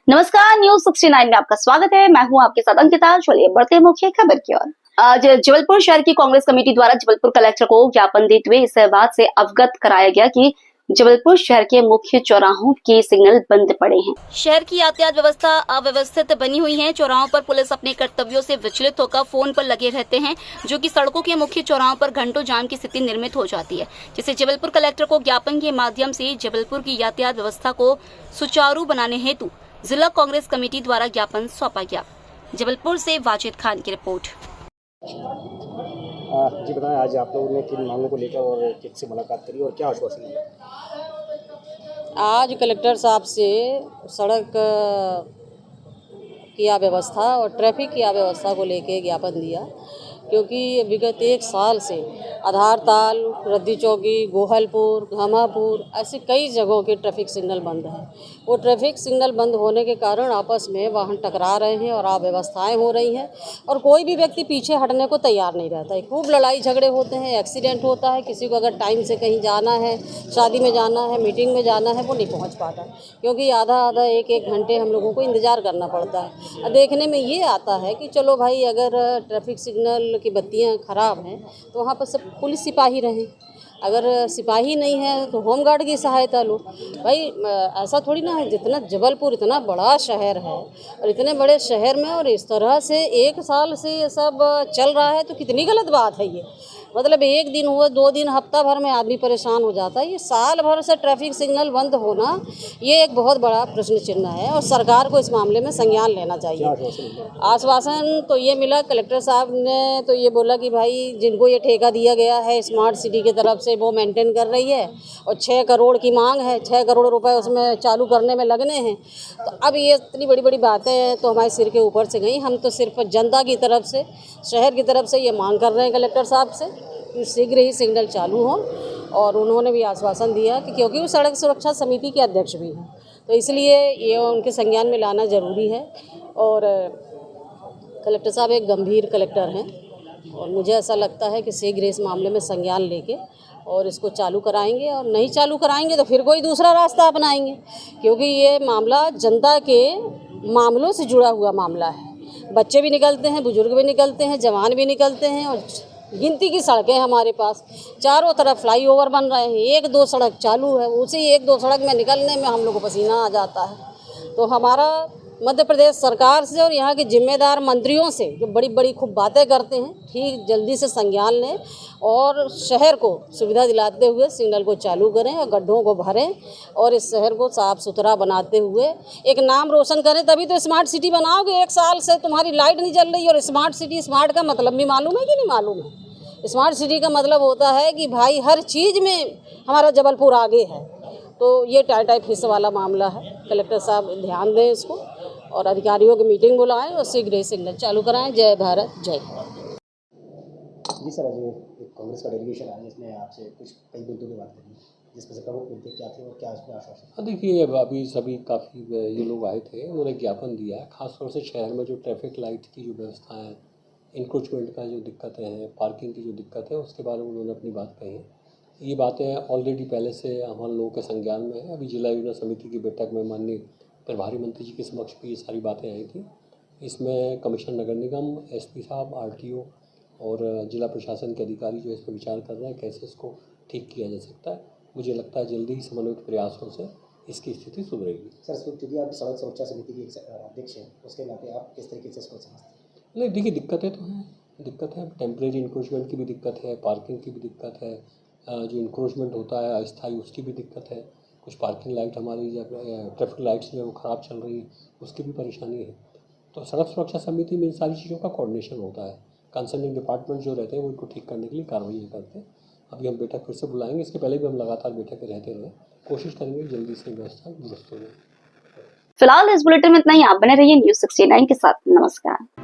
नमस्कार, न्यूज 69 में आपका स्वागत है। मैं हूं आपके साथ अंकिता। चलिए बढ़ते हैं मुख्य खबर की ओर। आज जबलपुर शहर की कांग्रेस कमेटी द्वारा जबलपुर कलेक्टर को ज्ञापन देते हुए इस बात से अवगत कराया गया कि जबलपुर शहर के मुख्य चौराहों के सिग्नल बंद पड़े हैं। शहर की यातायात व्यवस्था अव्यवस्थित बनी हुई है। चौराहों पर पुलिस अपने कर्तव्यों से विचलित होकर फोन पर लगे रहते हैं, जो कि सड़कों के मुख्य चौराहों पर घंटों जाम की स्थिति निर्मित हो जाती है, जिसे जबलपुर कलेक्टर को ज्ञापन के माध्यम से जबलपुर की यातायात व्यवस्था को सुचारू बनाने हेतु जिला कांग्रेस कमेटी द्वारा ज्ञापन सौंपा गया। जबलपुर से वाजिद खान की रिपोर्ट। जी बताएं, आज आप लोगों ने किन मांगों को लेकर और किससे मुलाकात करी और क्या आश्वासन दिया? आज कलेक्टर साहब से सड़क की अव्यवस्था और ट्रैफिक की अव्यवस्था को लेकर ज्ञापन दिया, क्योंकि विगत 1 साल से आधारताल, रद्दी चौकी, गोहलपुर, घामापुर ऐसे कई जगहों के ट्रैफिक सिग्नल बंद हैं। वो ट्रैफिक सिग्नल बंद होने के कारण आपस में वाहन टकरा रहे हैं और अव्यवस्थाएं हो रही हैं और कोई भी व्यक्ति पीछे हटने को तैयार नहीं रहता है। खूब लड़ाई झगड़े होते हैं, एक्सीडेंट होता है। किसी को अगर टाइम से कहीं जाना है, शादी में जाना है, मीटिंग में जाना है, वो नहीं पहुँच पाता, क्योंकि आधा एक घंटे हम लोगों को इंतज़ार करना पड़ता है। देखने में ये आता है कि चलो भाई, अगर ट्रैफिक सिग्नल की बत्तियां ख़राब हैं तो वहाँ पर सब पुलिस सिपाही रहें, अगर सिपाही नहीं है तो होमगार्ड की सहायता लो। भाई ऐसा थोड़ी ना है, जितना जबलपुर इतना बड़ा शहर है और इतने बड़े शहर में और इस तरह से 1 साल से ये सब चल रहा है, तो कितनी गलत बात है ये। मतलब 1 दिन हुआ, 2 दिन, हफ्ता भर में आदमी परेशान हो जाता है। ये साल भर से ट्रैफिक सिग्नल बंद होना, ये एक बहुत बड़ा प्रश्न चिन्ह है और सरकार को इस मामले में संज्ञान लेना चाहिए। आश्वासन तो ये मिला, कलेक्टर साहब ने तो ये बोला कि भाई जिनको ये ठेका दिया गया है स्मार्ट सिटी की तरफ से, वो मेंटेन कर रही है और 6 करोड़ की मांग है, 6 करोड़ रुपए उसमें चालू करने में लगने हैं। तो अब ये इतनी बड़ी बड़ी बातें तो हमारे सिर के ऊपर से गई। हम तो सिर्फ जनता की तरफ से, शहर की तरफ से ये मांग कर रहे हैं कलेक्टर साहब से कि शीघ्र ही सिग्नल चालू हो। और उन्होंने भी आश्वासन दिया कि क्योंकि वो सड़क सुरक्षा समिति के अध्यक्ष भी हैं, तो इसलिए ये उनके संज्ञान में लाना ज़रूरी है। और कलेक्टर साहब एक गंभीर कलेक्टर हैं और मुझे ऐसा लगता है कि शीघ्र इस मामले में संज्ञान लेके और इसको चालू कराएंगे, और नहीं चालू कराएंगे तो फिर कोई दूसरा रास्ता अपनाएंगे, क्योंकि ये मामला जनता के मामलों से जुड़ा हुआ मामला है। बच्चे भी निकलते हैं, बुजुर्ग भी निकलते हैं, जवान भी निकलते हैं और गिनती की सड़कें हमारे पास चारों तरफ फ्लाईओवर बन रहे हैं। 1-2 सड़क चालू है, उसी 1-2 सड़क में निकलने में हम लोग को पसीना आ जाता है। तो हमारा मध्य प्रदेश सरकार से और यहाँ के जिम्मेदार मंत्रियों से, जो बड़ी बड़ी खूब बातें करते हैं, ठीक जल्दी से संज्ञान लें और शहर को सुविधा दिलाते हुए सिग्नल को चालू करें और गड्ढों को भरें और इस शहर को साफ़ सुथरा बनाते हुए एक नाम रोशन करें। तभी तो स्मार्ट सिटी बनाओगे। 1 साल से तुम्हारी लाइट नहीं चल रही और स्मार्ट सिटी, स्मार्ट का मतलब भी मालूम है कि नहीं मालूम है? स्मार्ट सिटी का मतलब होता है कि भाई हर चीज़ में हमारा जबलपुर आगे है। तो ये टाइप हिस्से वाला मामला है। कलेक्टर साहब ध्यान दें इसको और अधिकारियों की मीटिंग बुलाएं और शीघ्र ही सिग्नल चालू कराएं। जय भारत, जय हिंद। जी सर, आज एक कांग्रेस का डेलीगेशन आया जिसने आपसे कुछ कई मुद्दों की बात करी, जिसमें से प्रमुख मुद्दे क्या थे और क्या उसमें आश्वासन? देखिए, अभी सभी काफ़ी ये लोग आए थे, उन्होंने ज्ञापन दिया है। ख़ासतौर से शहर में जो ट्रैफिक लाइट की जो व्यवस्था है, इंक्रोचमेंट का जो दिक्कतें हैं, पार्किंग की जो दिक्कत है, उसके बारे में उन्होंने अपनी बात कही है। ये बातें ऑलरेडी पहले से हम लोगों के संज्ञान में है। अभी जिला योजना समिति की बैठक में माननीय प्रभारी मंत्री जी के समक्ष भी ये सारी बातें आई थी। इसमें कमिश्नर नगर निगम, एसपी साहब, आरटीओ और जिला प्रशासन के अधिकारी जो इस पर विचार कर रहे हैं कैसे इसको ठीक किया जा सकता है। मुझे लगता है जल्दी ही समन्वित प्रयासों से इसकी स्थिति सुधरेगी। सर, क्योंकि आप सड़क सुरक्षा समिति के अध्यक्ष हैं, उसके नाते आप किस तरीके से इसको समझते हैं? नहीं, देखिए, दिक्कतें तो हैं, दिक्कत है। टेम्परेरी इंक्रोचमेंट की भी दिक्कत है, पार्किंग की भी दिक्कत है, जो इंक्रोचमेंट होता है अस्थायी, उसकी भी दिक्कत है। कुछ पार्किंग लाइट हमारी ट्रैफिक लाइट्स जो है वो ख़राब चल रही है, उसकी भी परेशानी है। तो सड़क सुरक्षा समिति में इन सारी चीज़ों का कोऑर्डिनेशन होता है। कंसर्निंग डिपार्टमेंट जो रहते हैं वो इनको ठीक करने के लिए कार्रवाई करते हैं। अभी हम बैठक फिर से बुलाएंगे, इसके पहले भी हम लगातार बैठकें रहते रहे, कोशिश करेंगे जल्दी से व्यवस्था दुरुस्त हो जाए। फिलहाल इस बुलेटिन में इतना ही। आप बने रहिए न्यूज 69 के साथ। नमस्कार।